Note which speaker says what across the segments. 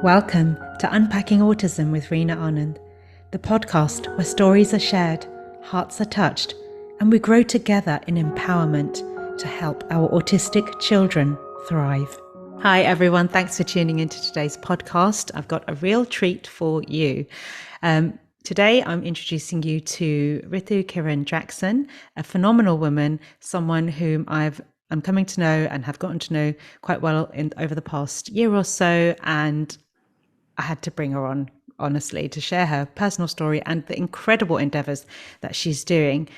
Speaker 1: Welcome to Unpacking Autism with Reena Anand, the podcast where stories are shared, hearts are touched, and we grow together in empowerment to help our autistic children thrive. Hi everyone, thanks for tuning into today's podcast. I've got a real treat for you. Today I'm introducing you to Ritu Kiran-Jackson, a phenomenal woman, someone whom I'm coming to know and have gotten to know quite well over the past year or so, and I had to bring her on, honestly, to share her personal story and the incredible endeavors that she's doing,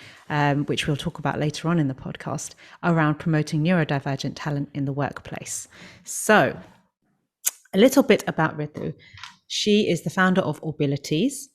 Speaker 1: which we'll talk about later on in the podcast, around promoting neurodivergent talent in the workplace. So, a little bit about Ritu. She is the founder of Aubilities,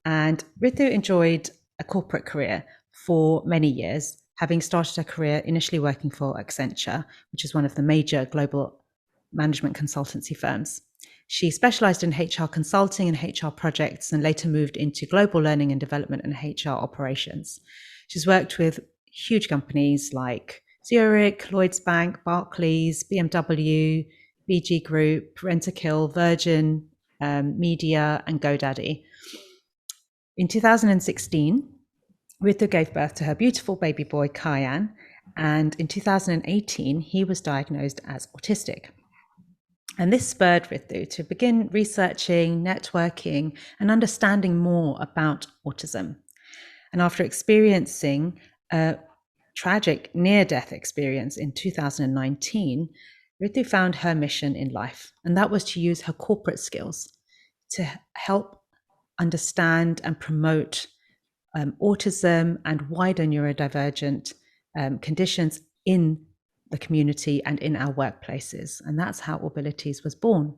Speaker 1: and Ritu enjoyed a corporate career for many years, having started her career initially working for Accenture, which is one of the major global management consultancy firms. She specialized in HR consulting and HR projects and later moved into global learning and development and HR operations. She's worked with huge companies like Zurich, Lloyds Bank, Barclays, BMW, BG Group, Rentokil, Virgin Media, and GoDaddy. In 2016, Ritu gave birth to her beautiful baby boy, Kyan, and in 2018, he was diagnosed as autistic. And this spurred Ritu to begin researching, networking, and understanding more about autism. And after experiencing a tragic near-death experience in 2019, Ritu found her mission in life, and that was to use her corporate skills to help understand and promote autism and wider neurodivergent conditions in the community and in our workplaces. And that's how Aubilities was born.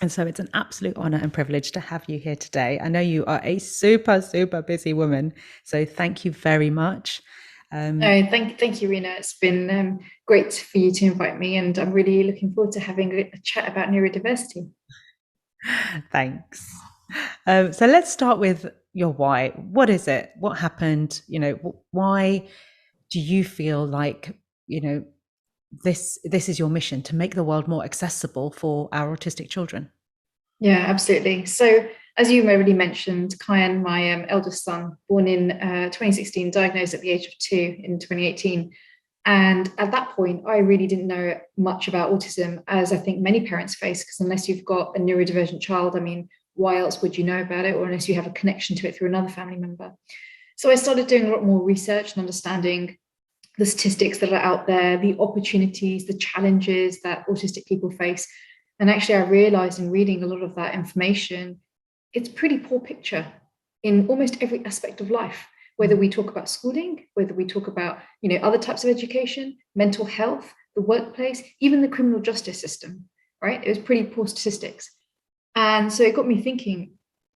Speaker 1: And so it's an absolute honor and privilege to have you here today. I know you are a super, super busy woman, so thank you very much.
Speaker 2: Thank you, Reena. It's been great for you to invite me, and I'm really looking forward to having a chat about neurodiversity.
Speaker 1: Thanks. So let's start with your why. What is it? What happened? Why do you feel like, this is your mission, to make the world more accessible for our autistic children?
Speaker 2: Yeah, absolutely. So as you already mentioned, Kyan, my eldest son, born in 2016, diagnosed at the age of 2 in 2018. And at that point, I really didn't know much about autism, as I think many parents face, because unless you've got a neurodivergent child, I mean, why else would you know about it? Or unless you have a connection to it through another family member. So I started doing a lot more research and understanding the statistics that are out there, the opportunities, the challenges that autistic people face. And actually, I realized in reading a lot of that information, it's a pretty poor picture in almost every aspect of life, whether we talk about schooling, whether we talk about, other types of education, mental health, the workplace, even the criminal justice system, right? It was pretty poor statistics. And so it got me thinking,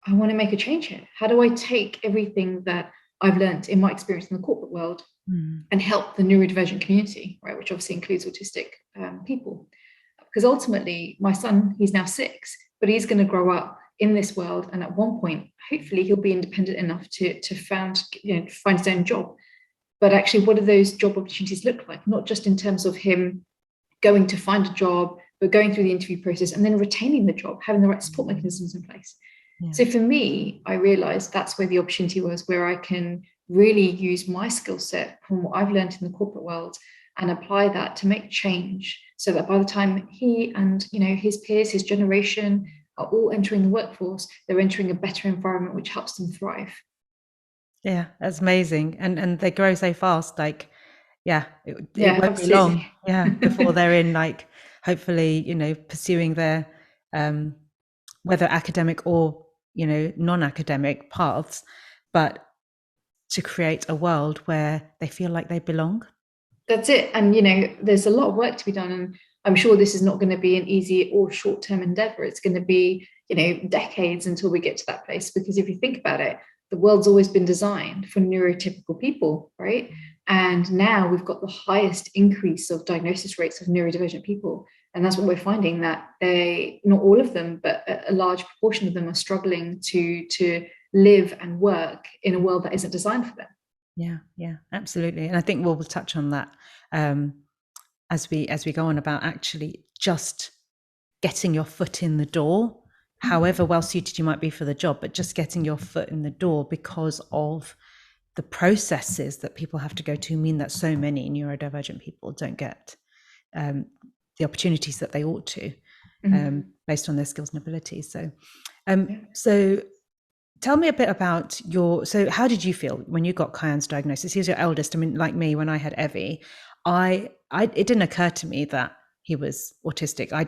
Speaker 2: I want to make a change here. How do I take everything that I've learned in my experience in the corporate world and help the neurodivergent community, right, which obviously includes autistic people? Because ultimately, my son, he's now 6, but he's going to grow up in this world, and at one point, hopefully, he'll be independent enough to find his own job. But actually, what do those job opportunities look like? Not just in terms of him going to find a job, but going through the interview process and then retaining the job, having the right support mechanisms in place. Yeah. So for me, I realized that's where the opportunity was, where I can really use my skill set from what I've learned in the corporate world and apply that to make change, so that by the time he and his peers, his generation, are all entering the workforce, they're entering a better environment which helps them thrive.
Speaker 1: Yeah, that's amazing. And they grow so fast, it won't
Speaker 2: absolutely.
Speaker 1: be long, before they're in, hopefully, pursuing their whether academic or non-academic paths, but to create a world where they feel like they belong.
Speaker 2: That's it. And there's a lot of work to be done, and I'm sure this is not going to be an easy or short-term endeavor. It's going to be decades until we get to that place, because if you think about it, the world's always been designed for neurotypical people, right? And now we've got the highest increase of diagnosis rates of neurodivergent people, and that's what we're finding, that not all of them, but a large proportion of them are struggling to live and work in a world that isn't designed for them.
Speaker 1: Yeah, absolutely. And I think we'll touch on that as we go on about actually just getting your foot in the door, however well suited you might be for the job, but just getting your foot in the door, because of the processes that people have to go to mean that so many neurodivergent people don't get the opportunities that they ought to, based on their skills and abilities. So tell me a bit about so how did you feel when you got Kyan's diagnosis? He was your eldest. I mean, like me, when I had Evie, it didn't occur to me that he was autistic. I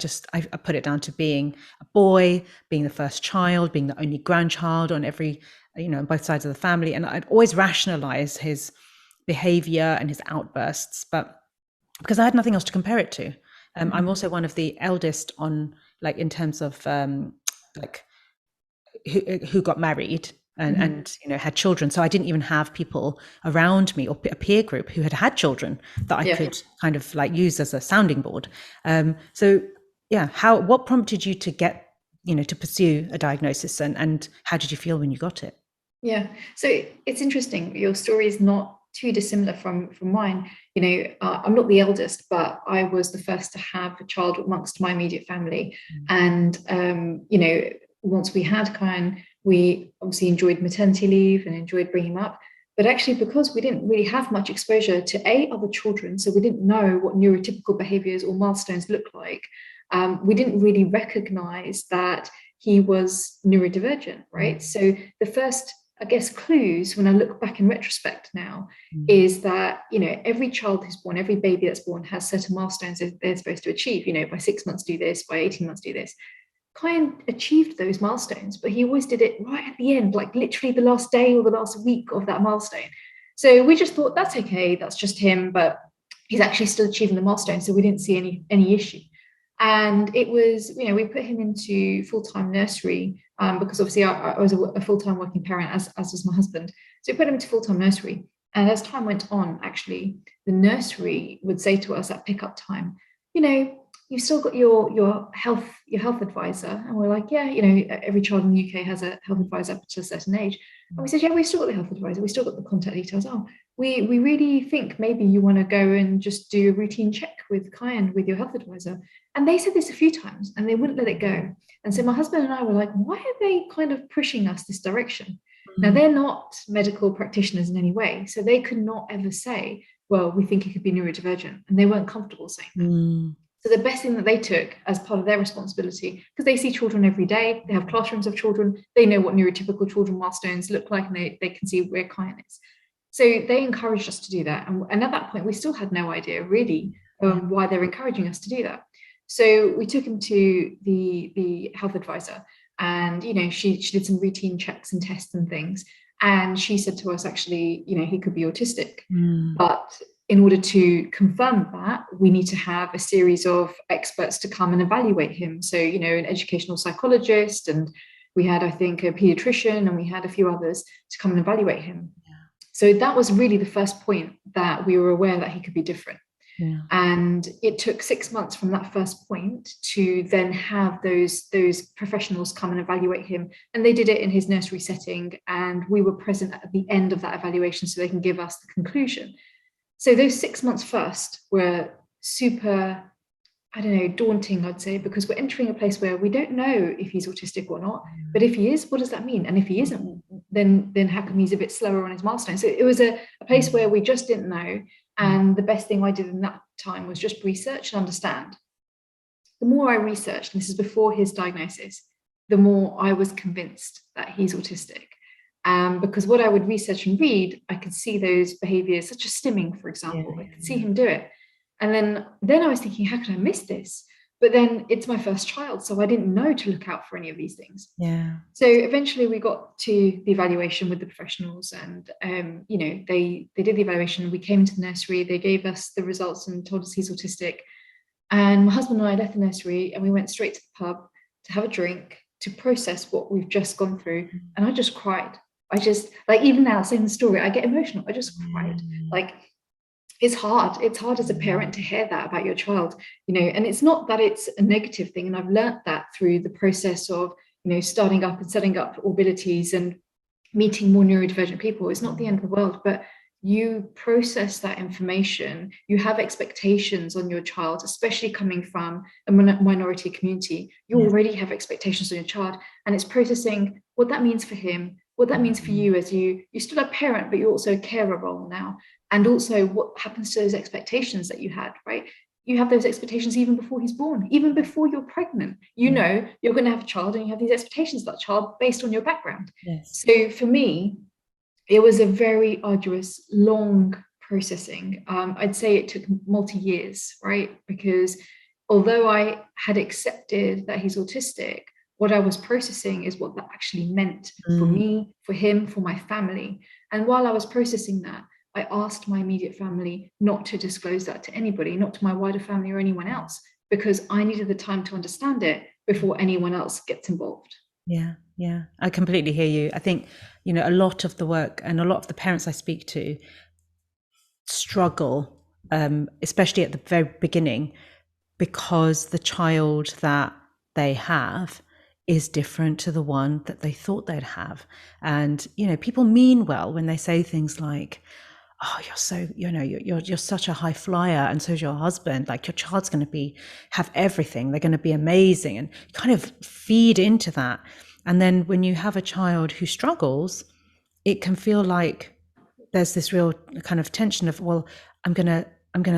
Speaker 1: put it down to being a boy, being the first child, being the only grandchild on on both sides of the family. And I'd always rationalize his behavior and his outbursts, but because I had nothing else to compare it to. I'm also one of the eldest in terms of who got married and had children. So I didn't even have people around me or a peer group who had children that I could kind of use as a sounding board. What prompted you to get, to pursue a diagnosis, and how did you feel when you got it?
Speaker 2: Yeah, so it's interesting. Your story is not too dissimilar from mine. I'm not the eldest, but I was the first to have a child amongst my immediate family. And once we had Kyan, we obviously enjoyed maternity leave and enjoyed bringing him up. But actually, because we didn't really have much exposure to other children, so we didn't know what neurotypical behaviors or milestones look like, we didn't really recognize that he was neurodivergent, right? So the first, I guess, clues when I look back in retrospect now is that, every child who's born, every baby that's born has certain milestones that they're supposed to achieve. By 6 months do this, by 18 months do this. Kyan achieved those milestones, but he always did it right at the end, like literally the last day or the last week of that milestone. So we just thought, that's okay, that's just him, but he's actually still achieving the milestone. So we didn't see any issue. And it was, we put him into full-time nursery because obviously I was a full-time working parent, as was my husband. So we put him into full-time nursery. And as time went on, actually, the nursery would say to us at pickup time, you've still got your health advisor. And we're like, yeah, every child in the UK has a health advisor up to a certain age. And we said, yeah, we've still got the health advisor. We've still got the contact details. Oh, we really think maybe you want to go and just do a routine check with Kyan, with your health advisor. And they said this a few times and they wouldn't let it go. And so my husband and I were like, why are they kind of pushing us this direction? Now, they're not medical practitioners in any way. So they could not ever say, well, we think he could be neurodivergent. And they weren't comfortable saying that. So the best thing that they took as part of their responsibility, because they see children every day, they have classrooms of children, they know what neurotypical children milestones look like, and they can see where Kyan is. So they encouraged us to do that. And at that point, we still had no idea really why they're encouraging us to do that. So we took him to the health advisor, and she did some routine checks and tests and things. And she said to us, actually, he could be autistic. But in order to confirm that, we need to have a series of experts to come and evaluate him. So, an educational psychologist, and we had, I think, a pediatrician, and we had a few others to come and evaluate him. Yeah. So that was really the first point that we were aware that he could be different. Yeah. And it took 6 months from that first point to then have those professionals come and evaluate him. And they did it in his nursery setting, and we were present at the end of that evaluation so they can give us the conclusion. So those 6 months first were super, daunting, I'd say, because we're entering a place where we don't know if he's autistic or not. But if he is, what does that mean? And if he isn't, then how come he's a bit slower on his milestones? So it was a place where we just didn't know. And the best thing I did in that time was just research and understand. The more I researched, and this is before his diagnosis, the more I was convinced that he's autistic. Because what I would research and read, I could see those behaviors, such as stimming, for example. I could see him do it. And then I was thinking, how could I miss this? But then it's my first child, so I didn't know to look out for any of these things. Yeah. So eventually we got to the evaluation with the professionals, and they did the evaluation. We came into the nursery, they gave us the results and told us he's autistic. And my husband and I left the nursery and we went straight to the pub to have a drink, to process what we've just gone through. And I just cried. I just, even now saying the story, I get emotional. I just cried. It's hard. It's hard as a parent to hear that about your child, and it's not that it's a negative thing. And I've learned that through the process of, starting up and setting up Aubilities and meeting more neurodivergent people. It's not the end of the world, but you process that information, you have expectations on your child, especially coming from a minority community. You already have expectations on your child, and it's processing what that means for him, what that means for you, as you're still a parent, but you're also a carer role now. And also what happens to those expectations that you had, right? You have those expectations even before he's born, even before you're pregnant. You know you're going to have a child, and you have these expectations of that child based on your background. So for me, it was a very arduous, long processing. I'd say it took multi-years, right? Because although I had accepted that he's autistic, what I was processing is what that actually meant for me, for him, for my family. And while I was processing that, I asked my immediate family not to disclose that to anybody, not to my wider family or anyone else, because I needed the time to understand it before anyone else gets involved.
Speaker 1: Yeah, I completely hear you. I think, a lot of the work and a lot of the parents I speak to struggle, especially at the very beginning, because the child that they have is different to the one that they thought they'd have. And, people mean well when they say things like, oh, you're so, you're such a high flyer, and so's your husband. Like, your child's going to have everything. They're going to be amazing, and kind of feed into that. And then when you have a child who struggles, it can feel like there's this real kind of tension of, well, I'm going to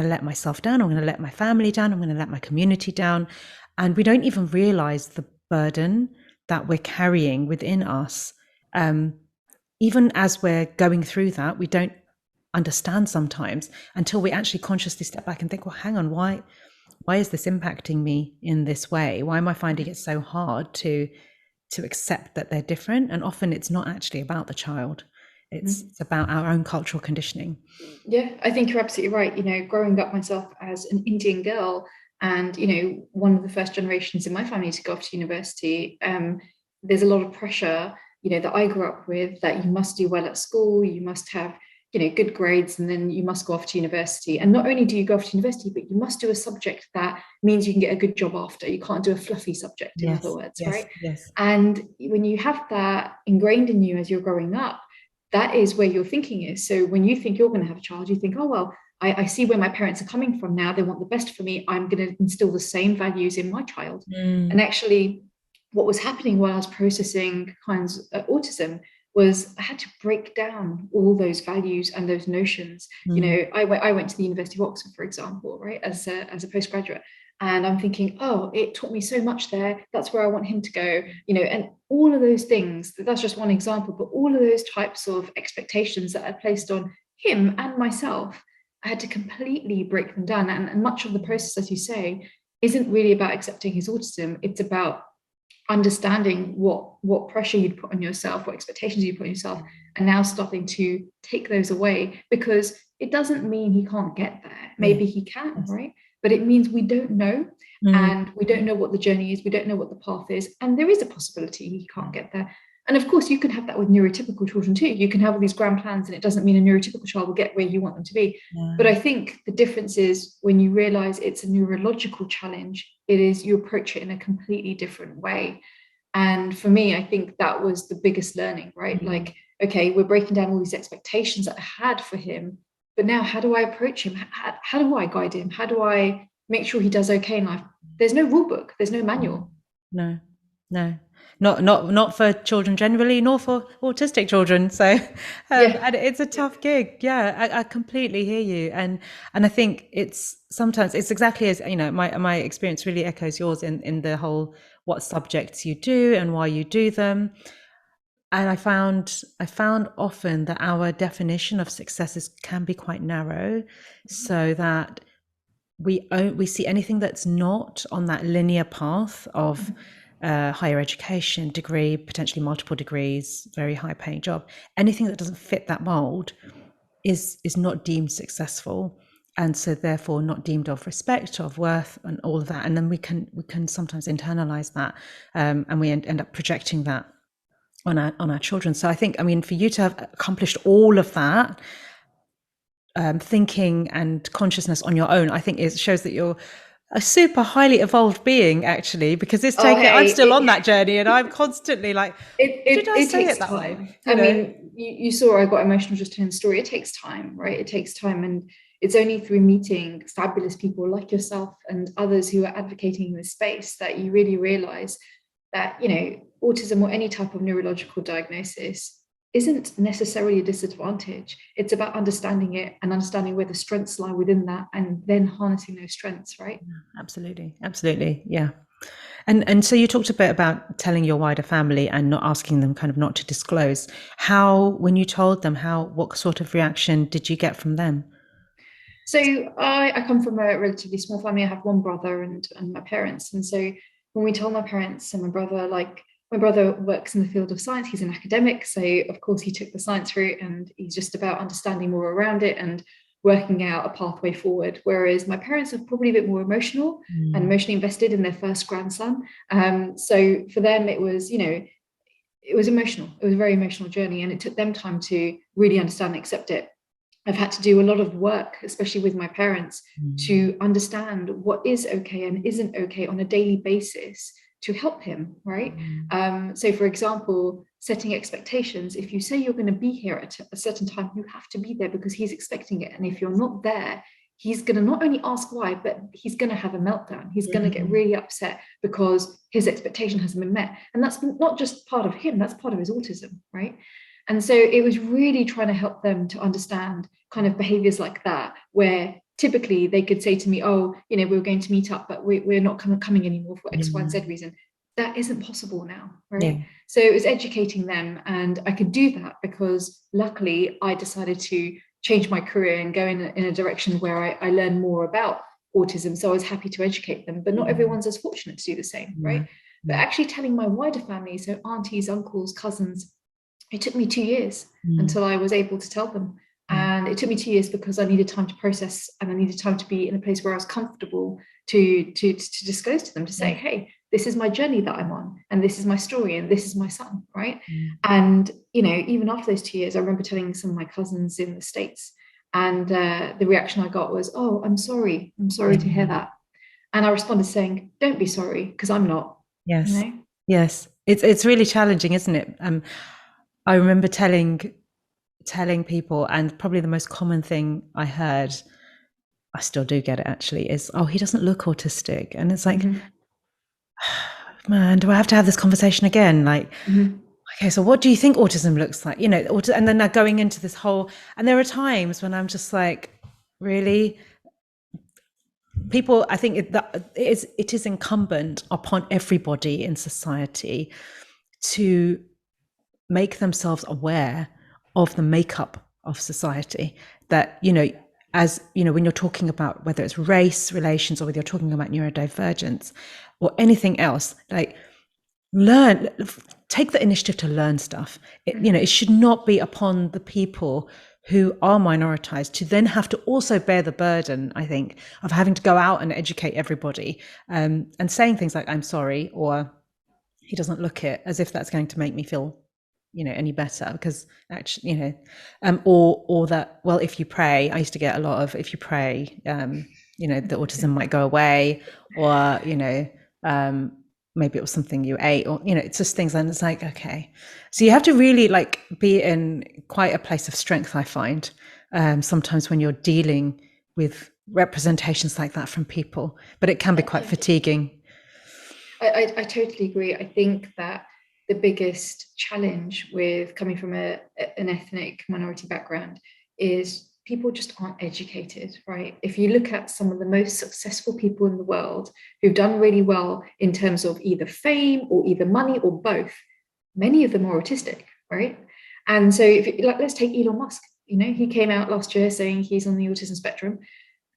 Speaker 1: let myself down. I'm going to let my family down. I'm going to let my community down. And we don't even realize the burden that we're carrying within us. Even as we're going through that, we don't understand sometimes until we actually consciously step back and think, well, hang on, why is this impacting me in this way? Why am I finding it so hard to accept that they're different? And often it's not actually about the child. It's about our own cultural conditioning.
Speaker 2: Yeah, I think you're absolutely right. Growing up myself as an Indian girl, and one of the first generations in my family to go off to university, there's a lot of pressure that I grew up with, that you must do well at school, you must have good grades, and then you must go off to university. And not only do you go off to university, but you must do a subject that means you can get a good job after. You can't do a fluffy subject, in other words, right?
Speaker 1: Yes.
Speaker 2: And when you have that ingrained in you as you're growing up, that is where your thinking is. So when you think you're going to have a child, you think, oh, well, I see where my parents are coming from now. They want the best for me. I'm going to instill the same values in my child. And actually, what was happening while I was processing Kian's autism was I had to break down all those values and those notions. I went to the University of Oxford, for example, right, as a postgraduate. And I'm thinking, oh, it taught me so much there. That's where I want him to go, and all of those things. That's just one example, but all of those types of expectations that I placed on him and myself, I had to completely break them down. And much of the process, as you say, isn't really about accepting his autism. It's about understanding what pressure you'd put on yourself, what expectations you put on yourself, and now starting to take those away, because it doesn't mean he can't get there. Maybe he can, right? But it means we don't know, and we don't know what the journey is. We don't know what the path is, and there is a possibility he can't get there. And of course, you can have that with neurotypical children too. You can have all these grand plans, and it doesn't mean a neurotypical child will get where you want them to be. But I think the difference is when you realize it's a neurological challenge, it is, you approach it in a completely different way. And for me, I think that was the biggest learning, right? Like, okay, we're breaking down all these expectations that I had for him, but now how do I approach him? How do I guide him? How do I make sure he does okay in life? There's no rule book. There's no manual.
Speaker 1: No. Not for children generally, nor for autistic children. So, and it's a tough gig. Yeah, I completely hear you, and I think it's sometimes it's exactly as my experience really echoes yours in the whole what subjects you do and why you do them. And I found often that our definition of successes can be quite narrow, so that we see anything that's not on that linear path of higher education, degree, potentially multiple degrees, very high paying job. Anything that doesn't fit that mold is not deemed successful, and so therefore not deemed of respect, of worth, and all of that. And then we can sometimes internalize that, and we end up projecting that on our children. So I think, for you to have accomplished all of that, thinking and consciousness on your own, I think it shows that you're a super highly evolved being, actually, because I'm still on that journey, and I'm constantly like, did I say it that way?
Speaker 2: you saw I got emotional just telling the story. It takes time, right? It takes time. And it's only through meeting fabulous people like yourself and others who are advocating in this space that you really realize that, autism or any type of neurological diagnosis isn't necessarily a disadvantage. It's about understanding it and understanding where the strengths lie within that and then harnessing those strengths, right?
Speaker 1: Absolutely. Absolutely. Yeah. And so you talked a bit about telling your wider family and not asking them kind of not to disclose. How, when you told them, what sort of reaction did you get from them?
Speaker 2: So I come from a relatively small family. I have one brother and my parents. And so when we told my parents and my brother, like my brother works in the field of science, he's an academic. So of course he took the science route and he's just about understanding more around it and working out a pathway forward. Whereas my parents are probably a bit more emotional and emotionally invested in their first grandson. So for them, it was, it was emotional. It was a very emotional journey and it took them time to really understand and accept it. I've had to do a lot of work, especially with my parents, to understand what is okay and isn't okay on a daily basis to help him, right? So, for example, setting expectations. If you say you're going to be here at a certain time, you have to be there because he's expecting it. And if you're not there, he's going to not only ask why, but he's going to have a meltdown. He's going to get really upset because his expectation hasn't been met. And that's not just part of him, that's part of his autism, right? And so it was really trying to help them to understand kind of behaviors like that, where typically they could say to me, oh, we were going to meet up, but we're not coming anymore for X, Y, and Z reason. That isn't possible now, right? Yeah. So it was educating them. And I could do that because luckily I decided to change my career and go in a direction where I learn more about autism. So I was happy to educate them, but not everyone's as fortunate to do the same, right? But actually telling my wider family, so aunties, uncles, cousins, it took me 2 years until I was able to tell them. And it took me 2 years because I needed time to process and I needed time to be in a place where I was comfortable to disclose to them, to say, hey, this is my journey that I'm on and this is my story and this is my son, right? And, even after those 2 years, I remember telling some of my cousins in the States and the reaction I got was, oh, I'm sorry to hear that. And I responded saying, don't be sorry because I'm not.
Speaker 1: Yes. Yes. It's really challenging, isn't it? I remember telling people, and probably the most common thing I heard, I still do get it actually, is, oh, he doesn't look autistic. And it's like, man, do I have to have this conversation again? Like, okay, so what do you think autism looks like? And then they're going into this whole, and there are times when I'm just like, really? People, I think it is incumbent upon everybody in society to make themselves aware of the makeup of society, that as when you're talking about whether it's race relations or whether you're talking about neurodivergence or anything else, like take the initiative to learn stuff. It should not be upon the people who are minoritized to then have to also bear the burden, I think, of having to go out and educate everybody, and saying things like, I'm sorry, or he doesn't look it, as if that's going to make me feel any better, because actually, or that, well, if you pray, I used to get a lot of, if you pray, the autism might go away, or, maybe it was something you ate, or, it's just things. And it's like, okay, so you have to really be in quite a place of strength, I find, sometimes when you're dealing with representations like that from people, but it can be quite fatiguing.
Speaker 2: I totally agree. I think that the biggest challenge with coming from an ethnic minority background is people just aren't educated, right? If you look at some of the most successful people in the world who've done really well in terms of either fame or either money or both, many of them are autistic, right? And so let's take Elon Musk. He came out last year saying he's on the autism spectrum.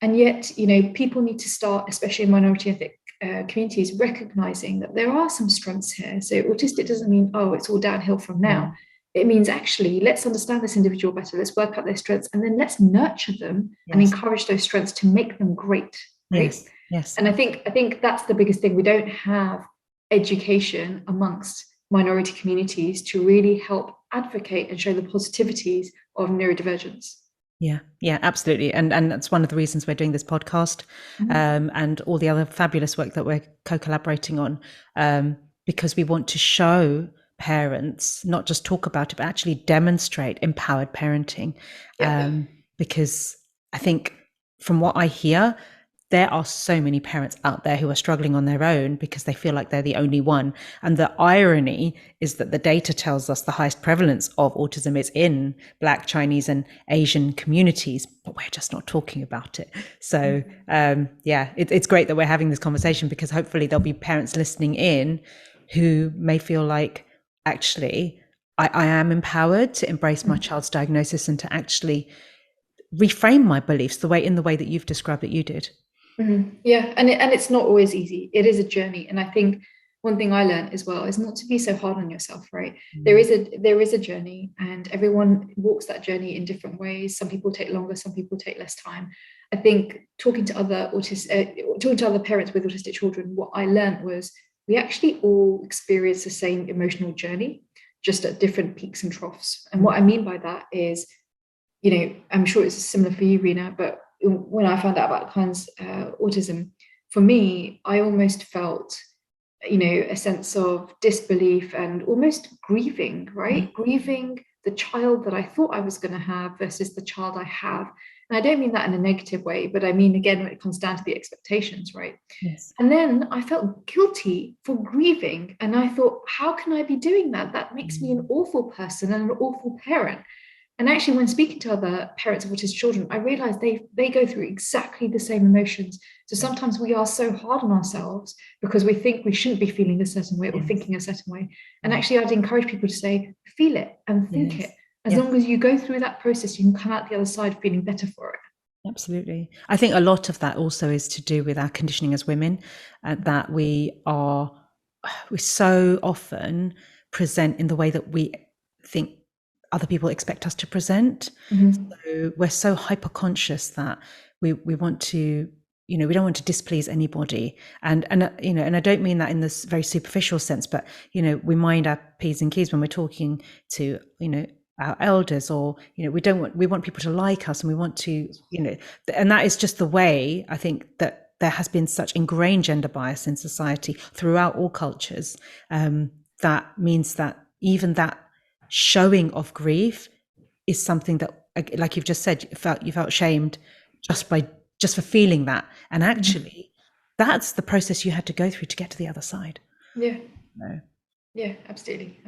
Speaker 2: And yet, people need to start, especially in minority ethnic communities, recognizing that there are some strengths here. So autistic doesn't mean, oh, it's all downhill from now. It means actually, let's understand this individual better. Let's work out their strengths, and then let's nurture them and encourage those strengths to make them great. Right?
Speaker 1: Yes.
Speaker 2: And I think that's the biggest thing. We don't have education amongst minority communities to really help advocate and show the positivities of neurodivergence.
Speaker 1: Yeah, absolutely. And that's one of the reasons we're doing this podcast, and all the other fabulous work that we're co-collaborating on, because we want to show parents not just talk about it, but actually demonstrate empowered parenting. Because I think from what I hear, there are so many parents out there who are struggling on their own because they feel like they're the only one. And the irony is that the data tells us the highest prevalence of autism is in Black, Chinese, and Asian communities, but we're just not talking about it. So it's great that we're having this conversation, because hopefully there'll be parents listening in who may feel like, actually, I am empowered to embrace my child's diagnosis and to actually reframe my beliefs in the way that you've described that you did.
Speaker 2: Yeah, and it's not always easy. It is a journey, and I think one thing I learned as well is not to be so hard on yourself. Right? There is a journey, and everyone walks that journey in different ways. Some people take longer, some people take less time. I think talking to other parents with autistic children, what I learned was we actually all experience the same emotional journey, just at different peaks and troughs. And what I mean by that is, I'm sure it's similar for you, Rena, but when I found out about Khan's autism, for me, I almost felt, a sense of disbelief and almost grieving, right? Grieving the child that I thought I was going to have versus the child I have. And I don't mean that in a negative way, but I mean, again, when it comes down to the expectations, right?
Speaker 1: Yes.
Speaker 2: And then I felt guilty for grieving. And I thought, how can I be doing that? That makes me an awful person and an awful parent. And actually, when speaking to other parents of autistic children, I realized they go through exactly the same emotions. So sometimes we are so hard on ourselves because we think we shouldn't be feeling a certain way or thinking a certain way. And actually, I'd encourage people to say, feel it and think it. As long as you go through that process, you can come out the other side feeling better for it.
Speaker 1: Absolutely. I think a lot of that also is to do with our conditioning as women, that we so often present in the way that we think other people expect us to present. So we're so hyper conscious that we want to, we don't want to displease anybody. And I don't mean that in this very superficial sense, but, we mind our P's and Q's when we're talking to, our elders, or, we want people to like us, and we want to, and that is just the way, I think, that there has been such ingrained gender bias in society throughout all cultures. That means that even that showing of grief is something that, like you've just said, you felt shamed just for feeling that, and actually that's the process you had to go through to get to the other side.
Speaker 2: Yeah, absolutely.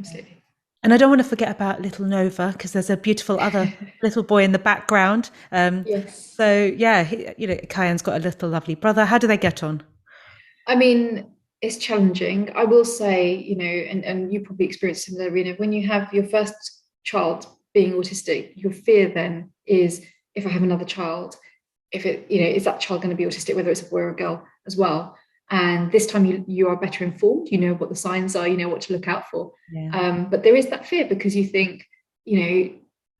Speaker 1: And I don't want to forget about little Nova, because there's a beautiful other little boy in the background.
Speaker 2: Yes.
Speaker 1: So Kayan's got a little lovely brother. How do they get on?
Speaker 2: I mean, it's challenging. I will say, and you probably experienced similar, Rena, when you have your first child being autistic, your fear then is, if I have another child, is that child going to be autistic, whether it's a boy or a girl as well? And this time you are better informed, you know what the signs are, you know what to look out for. But there is that fear because you think,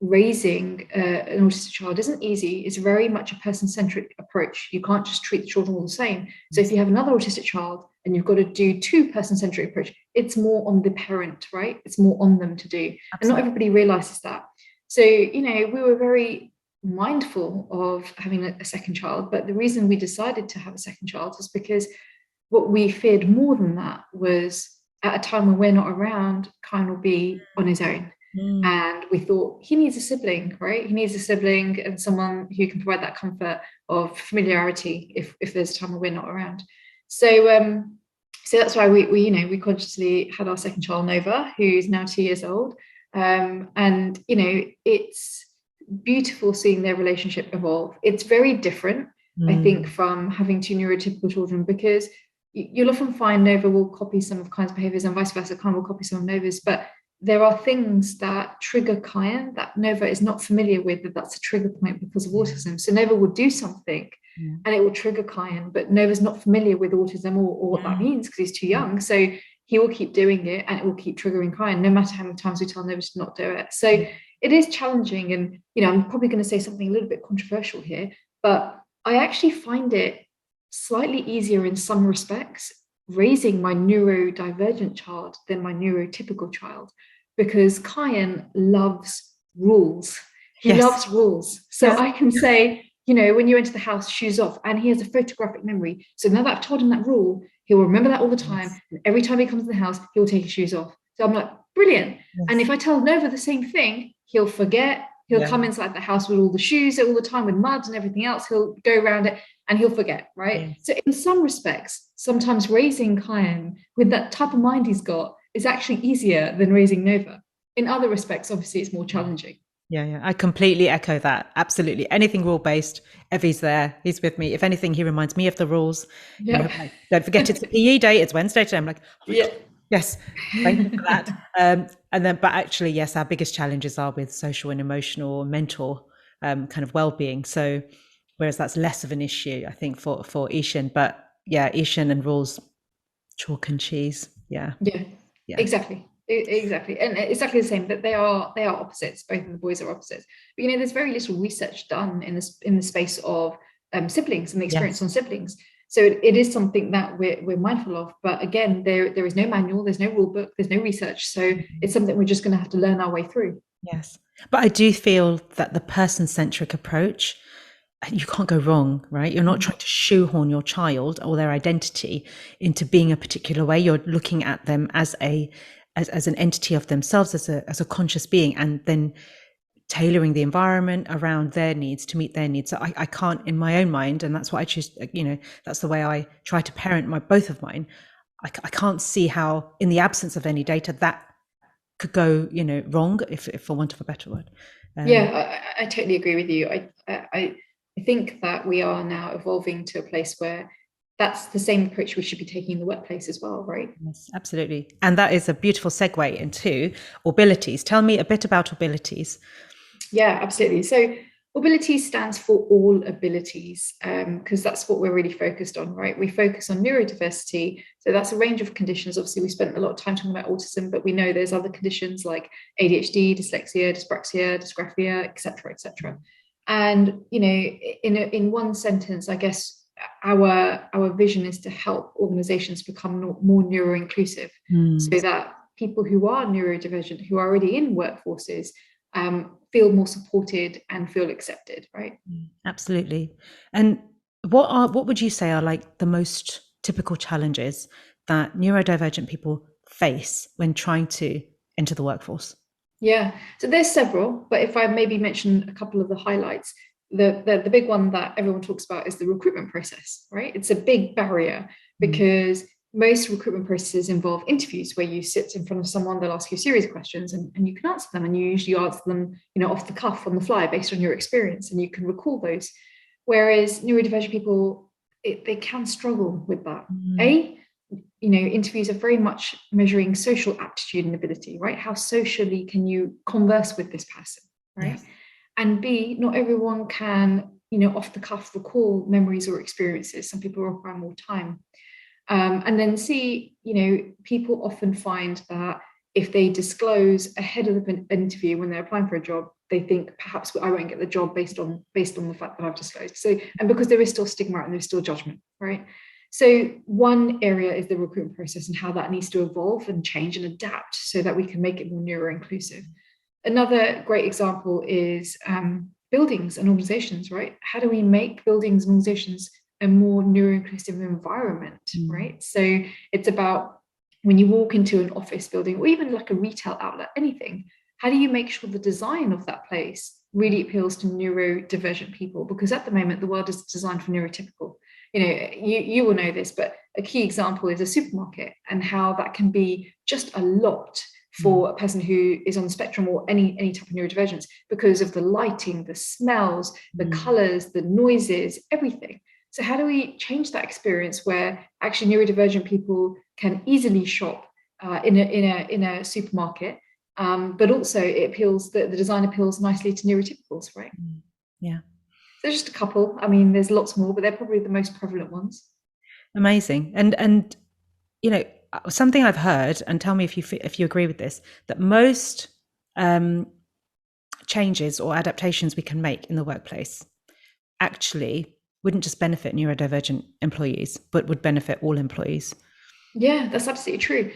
Speaker 2: raising an autistic child isn't easy. It's very much a person-centric approach. You can't just treat the children all the same. So if you have another autistic child and you've got to do two person-centric approach, it's more on the parent, right? It's more on them to do. Absolutely. And not everybody realizes that. So, we were very mindful of having a second child, but the reason we decided to have a second child was because what we feared more than that was, at a time when we're not around, Kyan will be on his own. And we thought, he needs a sibling, right? He needs a sibling and someone who can provide that comfort of familiarity if there's a time when we're not around. So that's why we consciously had our second child, Nova, who's now 2 years old. And it's beautiful seeing their relationship evolve. It's very different, I think, from having two neurotypical children, because you'll often find Nova will copy some of Kyan's behaviors and vice versa. Kyan will copy some of Nova's, but there are things that trigger Kyan that Nova is not familiar with, that's a trigger point because of autism. So Nova will do something and it will trigger Kyan, but Nova's not familiar with autism or what that means because he's too young. So he will keep doing it and it will keep triggering Kyan, no matter how many times we tell Nova to not do it. So it is challenging. And, I'm probably going to say something a little bit controversial here, but I actually find it slightly easier in some respects raising my neurodivergent child than my neurotypical child, because Kyan loves rules. He loves rules. So I can say, when you enter the house, shoes off, and he has a photographic memory. So now that I've told him that rule, he'll remember that all the time. And every time he comes to the house, he'll take his shoes off. So I'm like, brilliant.
Speaker 1: Yes.
Speaker 2: And if I tell Nova the same thing, he'll forget. He'll come inside the house with all the shoes all the time with mud and everything else. He'll go around it and he'll forget, right?
Speaker 1: Yes.
Speaker 2: So in some respects, sometimes raising Kyan with that type of mind he's got is actually easier than raising Nova. In other respects, obviously, it's more challenging.
Speaker 1: Yeah, I completely echo that. Absolutely. Anything rule-based, Evie's there. He's with me. If anything, he reminds me of the rules.
Speaker 2: Yeah.
Speaker 1: You know, like, don't forget it's the PE day. It's Wednesday today. I'm like, oh
Speaker 2: yeah.
Speaker 1: God. Yes, thank you for that. And then, but actually, yes, our biggest challenges are with social and emotional, mental kind of well-being. So, whereas that's less of an issue, I think, for Ishan. But yeah, Ishan and rules, chalk and cheese. Yeah.
Speaker 2: Exactly and exactly the same, that they are opposites. Both of the boys are opposites, but there's very little research done in the space of siblings and the experience on siblings. So it is something that we're mindful of, but again, there is no manual, there's no rule book, there's no research, so it's something we're just going to have to learn our way through.
Speaker 1: Yes, but I do feel that the person-centric approach, you can't go wrong, right? You're not trying to shoehorn your child or their identity into being a particular way. You're looking at them as an entity of themselves, as a conscious being, and then tailoring the environment around their needs to meet their needs. So I can't, in my own mind, and that's what I choose, that's the way I try to parent both of mine. I can't see how, in the absence of any data, that could go, wrong, if for want of a better word.
Speaker 2: I totally agree with you. I think that we are now evolving to a place where that's the same approach we should be taking in the workplace as well, right?
Speaker 1: Yes, absolutely. And that is a beautiful segue into Aubilities. Tell me a bit about Aubilities.
Speaker 2: Yeah, absolutely. So Aubilities stands for all abilities, because that's what we're really focused on, right? We focus on neurodiversity. So that's a range of conditions. Obviously, we spent a lot of time talking about autism, but we know there's other conditions like ADHD, dyslexia, dyspraxia, dysgraphia, et cetera, et cetera. And, in one sentence, I guess our vision is to help organizations become more neuro-inclusive, so that people who are neurodivergent, who are already in workforces, feel more supported and feel accepted, right?
Speaker 1: Absolutely. And what would you say are like the most typical challenges that neurodivergent people face when trying to enter the workforce?
Speaker 2: Yeah, so there's several, but if I maybe mention a couple of the highlights, the big one that everyone talks about is the recruitment process, right? It's a big barrier because most recruitment processes involve interviews where you sit in front of someone, they'll ask you a series of questions and you can answer them, and you usually answer them, off the cuff, on the fly, based on your experience, and you can recall those. Whereas neurodivergent people, they can struggle with that. Interviews are very much measuring social aptitude and ability, right? How socially can you converse with this person, right? Yes. And B, not everyone can, off the cuff recall memories or experiences. Some people require more time. And then C, people often find that if they disclose ahead of the interview when they're applying for a job, they think perhaps I won't get the job based on the fact that I've disclosed. So, and because there is still stigma and there's still judgment, right? So one area is the recruitment process and how that needs to evolve and change and adapt so that we can make it more neuro-inclusive. Another great example is buildings and organizations, right? How do we make buildings and organizations a more neuro-inclusive environment, right? So it's about when you walk into an office building or even like a retail outlet, anything, how do you make sure the design of that place really appeals to neurodivergent people? Because at the moment, the world is designed for neurotypical. You will know this, but a key example is a supermarket and how that can be just a lot for a person who is on the spectrum or any type of neurodivergence because of the lighting, the smells, the colors, the noises, everything. So how do we change that experience where actually neurodivergent people can easily shop in a supermarket, but also the design appeals nicely to neurotypicals, right?
Speaker 1: Yeah.
Speaker 2: There's just a couple. I mean, there's lots more, but they're probably the most prevalent ones.
Speaker 1: Amazing. And something I've heard, and tell me if you agree with this, that most changes or adaptations we can make in the workplace actually wouldn't just benefit neurodivergent employees, but would benefit all employees.
Speaker 2: Yeah, that's absolutely true.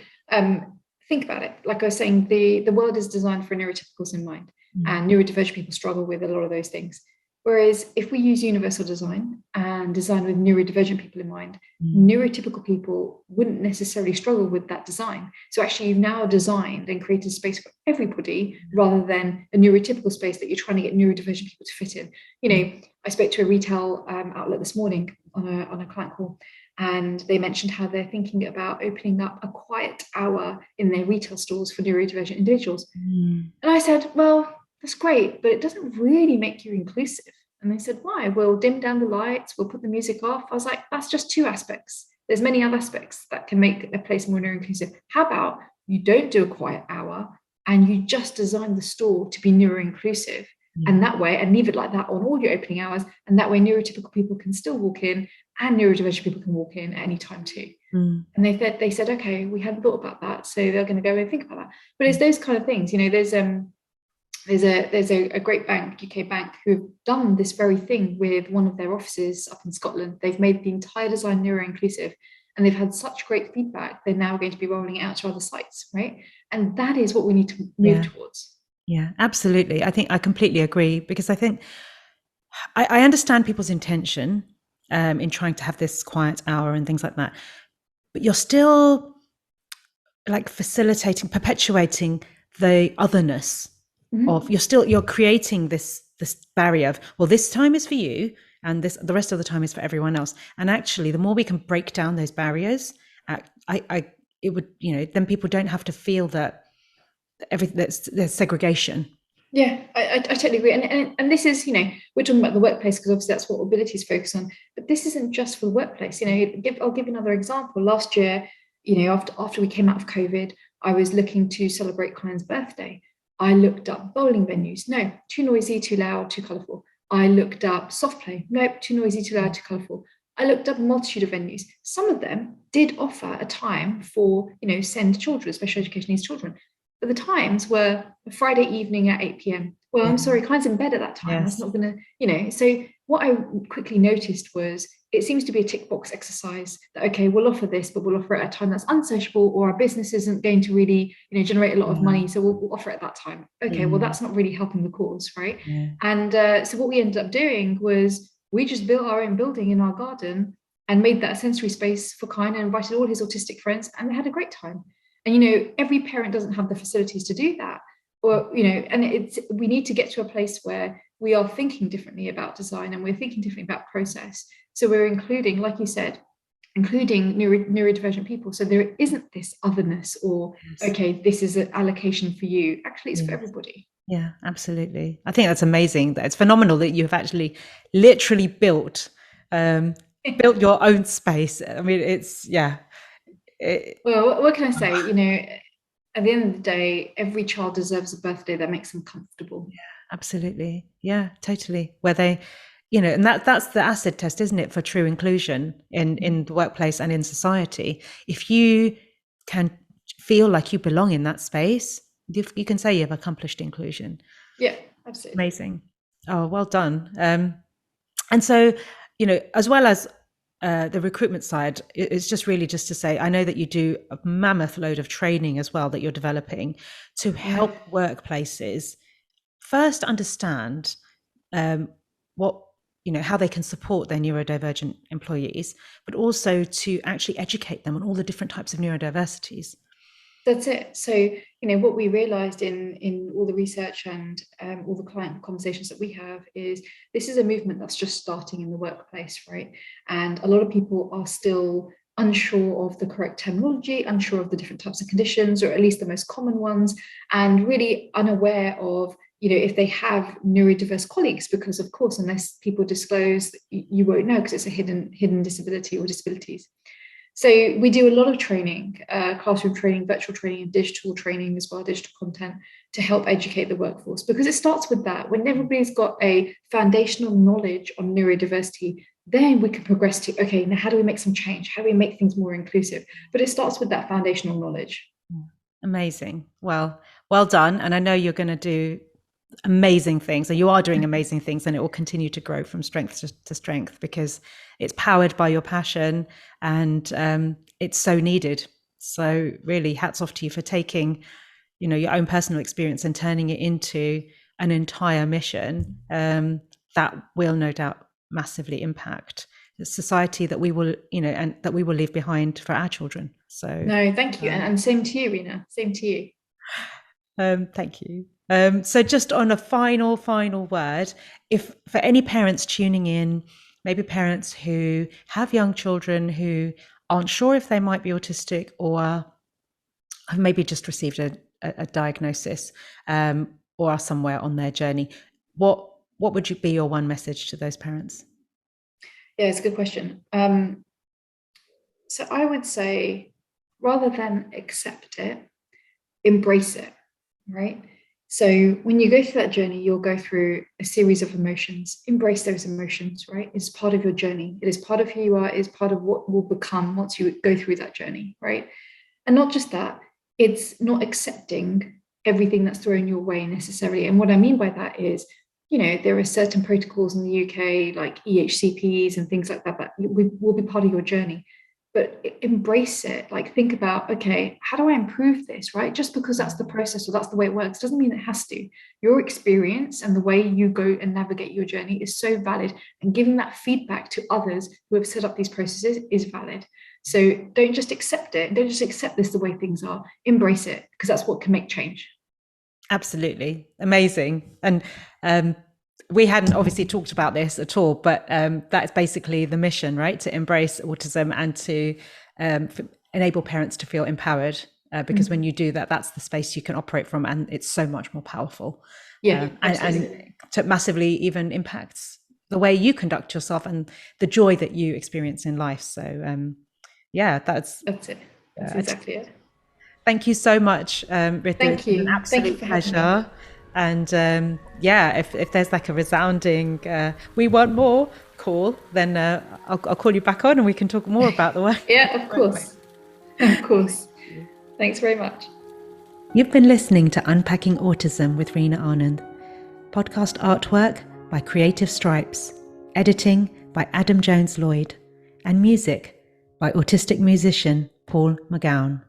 Speaker 2: Think about it. Like I was saying, the world is designed for neurotypicals in mind, and neurodivergent people struggle with a lot of those things. Whereas if we use universal design and design with neurodivergent people in mind,
Speaker 1: Mm.
Speaker 2: neurotypical people wouldn't necessarily struggle with that design. So actually, you've now designed and created space for everybody rather than a neurotypical space that you're trying to get neurodivergent people to fit in. You know, I spoke to a retail outlet this morning on a client call, and they mentioned how they're thinking about opening up a quiet hour in their retail stores for neurodivergent individuals.
Speaker 1: Mm.
Speaker 2: And I said, well, that's great, but it doesn't really make you inclusive. And they said, why? We'll dim down the lights, we'll put the music off. I was like, that's just two aspects. There's many other aspects that can make a place more neuro-inclusive. How about you don't do a quiet hour and you just design the store to be neuro-inclusive? And that way, and leave it like that on all your opening hours. And that way, neurotypical people can still walk in and neurodivergent people can walk in at any time too.
Speaker 1: Mm.
Speaker 2: And they said, okay, we hadn't thought about that. So they're going to go and think about that. But it's those kind of things, you know, there's a great bank, UK bank, who have done this very thing with one of their offices up in Scotland. They've made the entire design neuro-inclusive and they've had such great feedback. They're now going to be rolling it out to other sites, right? And that is what we need to move towards.
Speaker 1: Yeah, absolutely. I think I completely agree, because I think I understand people's intention in trying to have this quiet hour and things like that, but you're still like facilitating, perpetuating the otherness of you're creating this barrier of, well, this time is for you and the rest of the time is for everyone else. And actually, the more we can break down those barriers, it would, you know, then people don't have to feel that there's segregation.
Speaker 2: Yeah, I totally agree. And this is, you know, we're talking about the workplace because obviously that's what Aubilities focus on. But this isn't just for the workplace. You know, I'll give another example. Last year, you know, after we came out of COVID, I was looking to celebrate Colin's birthday. I looked up bowling venues. No, too noisy, too loud, too colourful. I looked up soft play. Nope, too noisy, too loud, too colourful. I looked up a multitude of venues. Some of them did offer a time for, you know, send children, special education needs children. But the times were a Friday evening at 8 p.m. Well, I'm sorry, Klein's in bed at that time. That's not going to, you know. So what I quickly noticed was it seems to be a tick box exercise that, okay, we'll offer this, but we'll offer it at a time that's unsociable, or our business isn't going to really, you know, generate a lot of money. So we'll offer it at that time. Okay, well, that's not really helping the cause, right? And so what we ended up doing was we just built our own building in our garden and made that a sensory space for Klein and invited all his autistic friends, and they had a great time. And, you know, every parent doesn't have the facilities to do that. Or, you know, and we need to get to a place where we are thinking differently about design and we're thinking differently about process. So we're including, like you said, including neurodivergent people. So there isn't this otherness or, okay, this is an allocation for you. Actually, it's for everybody.
Speaker 1: Yeah, absolutely. I think that's amazing. It's phenomenal that you have actually literally built your own space. I mean, it's,
Speaker 2: well, what can I say? You know, at the end of the day, every child deserves a birthday that makes them comfortable.
Speaker 1: Yeah, absolutely. Yeah, totally. Where they, you know, and that's the acid test, isn't it, for true inclusion in the workplace and in society. If you can feel like you belong in that space, you can say you've accomplished inclusion.
Speaker 2: Yeah, absolutely.
Speaker 1: Amazing. Oh, well done. And so, you know, as well as the recruitment side, it's just really just to say, I know that you do a mammoth load of training as well that you're developing to help workplaces first understand what, you know, how they can support their neurodivergent employees, but also to actually educate them on all the different types of neurodiversities.
Speaker 2: That's it. So, you know, what we realized in all the research and all the client conversations that we have is this is a movement that's just starting in the workplace, right? And a lot of people are still unsure of the correct terminology, unsure of the different types of conditions, or at least the most common ones, and really unaware of, you know, if they have neurodiverse colleagues, because of course, unless people disclose, you won't know because it's a hidden disability or disabilities. So we do a lot of training, classroom training, virtual training, and digital training as well, digital content, to help educate the workforce, because it starts with that. When everybody's got a foundational knowledge on neurodiversity, then we can progress to, okay, now how do we make some change? How do we make things more inclusive? But it starts with that foundational knowledge.
Speaker 1: Amazing. Well done. And I know you're going to do amazing things, and you are doing amazing things, and it will continue to grow from strength to strength because it's powered by your passion, and it's so needed. So really hats off to you for taking, you know, your own personal experience and turning it into an entire mission that will no doubt massively impact the society that we will, and that we will leave behind for our children. So
Speaker 2: no, thank you. And same to you, Rena. Same to you.
Speaker 1: Thank you. So just on a final word, if for any parents tuning in, maybe parents who have young children who aren't sure if they might be autistic, or have maybe just received a diagnosis, or are somewhere on their journey, what would be your one message to those parents?
Speaker 2: Yeah, it's a good question. So I would say, rather than accept it, embrace it, right? So when you go through that journey, you'll go through a series of emotions. Embrace those emotions, right? It's part of your journey. It is part of who you are. It is part of what will become once you go through that journey, right? And not just that, it's not accepting everything that's thrown your way necessarily. And what I mean by that is, there are certain protocols in the UK, like EHCPs and things like that, that will be part of your journey. But embrace it. Like, think about, okay, how do I improve this, right? Just because that's the process or that's the way it works doesn't mean it has to. Your experience and the way you go and navigate your journey is so valid, and giving that feedback to others who have set up these processes is valid. So don't just accept it. Don't just accept this the way things are. Embrace it, because that's what can make change.
Speaker 1: Absolutely. Amazing. And we hadn't obviously talked about this at all, but that's basically the mission, right? To embrace autism and to enable parents to feel empowered, because when you do that, that's the space you can operate from, and it's so much more powerful.
Speaker 2: Yeah,
Speaker 1: and it massively even impacts the way you conduct yourself and the joy that you experience in life. So yeah, that's
Speaker 2: it. That's exactly it.
Speaker 1: Thank you so much, Ritu.
Speaker 2: Thank you.
Speaker 1: It's an absolute pleasure. And yeah, if there's like a resounding we want more call, then I'll call you back on and we can talk more about the work.
Speaker 2: Yeah, of course. Of course. Thanks very much.
Speaker 1: You've been listening to Unpacking Autism with Rina Anand. Podcast artwork by Creative Stripes. Editing by Adam Jones Lloyd. And music by autistic musician Paul McGowan.